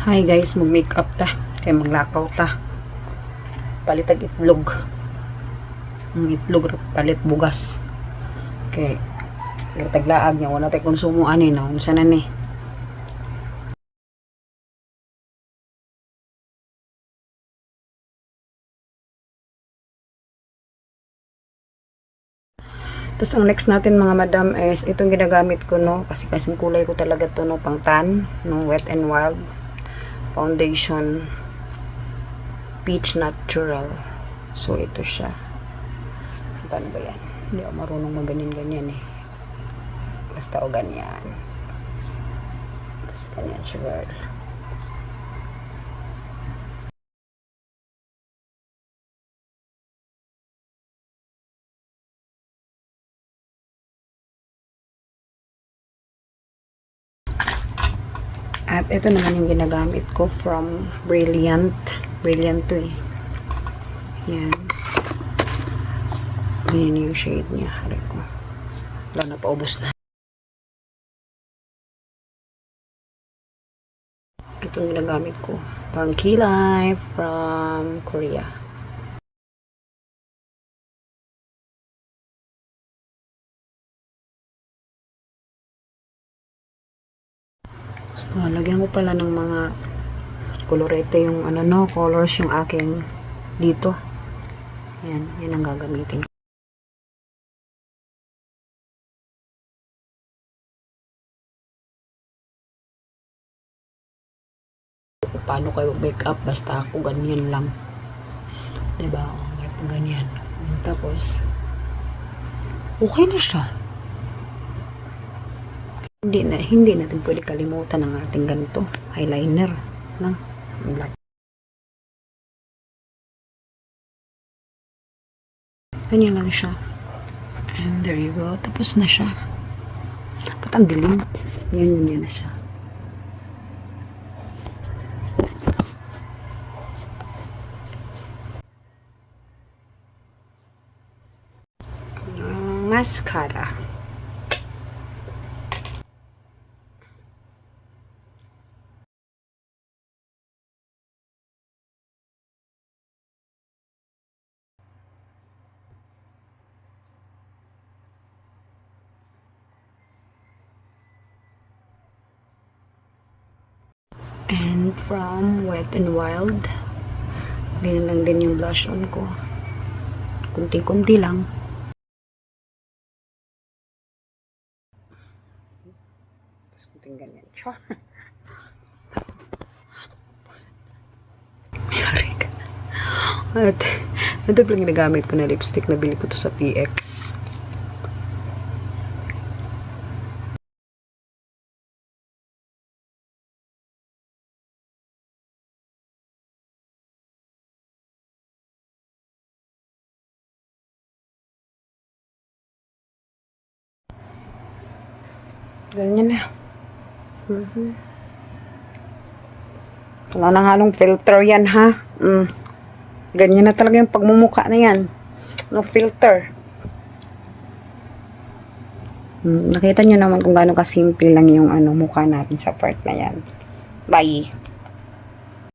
Hi guys, mag-makeup ta. Kaya maglakaw ta. Palitag itlog. Ang itlog, palit bugas. Okay. Taglaag niya. Wala tayo konsumo ani na. Unsa na ni. Tapos ang next natin mga madam is itong ginagamit ko no. Kasi kasing kulay ko talaga to no. Pang tan. No, Wet n Wild. Foundation. Peach Natural. So ito siya. Paano ba yan? Hindi ako marunong maganin-ganyan eh. Basta o ganyan. Tapos ganyan siya girl. At ito naman yung ginagamit ko from Brilliant. Brilliant to eh. Yan. Ganyan yung shade niya. Halay ko. Wala na, paubos na. Itong ginagamit ko. Pang kilay from Korea. So, lagyan ko pala ng mga kolorete yung ano no, colors yung aking dito. Yan, yan ang gagamitin ko. Paano kayo make up basta ako ganyan lang. 'Di ba? May pang ganyan. Tapos okay na siya. Hindi natin pwede kalimutan ang ating ganito, eyeliner, no? Black. Ganyan lang siya. And there you go. Tapos na siya. Patanggalin. Yan na siya. Mascara. And from Wet n Wild, ganyan lang din yung blush on ko. Kunti-kunti lang. Tapos kunting ganyan. Char. Yari ka. At ito lang ginagamit ko na lipstick. Nabili ko to sa PX. Ganyan na. Wala nang halong filter yan, ha? Ganyan na talaga yung pagmumukha na yan. No filter. Nakita nyo naman kung gaano kasimple lang yung mukha natin sa part na yan. Bye!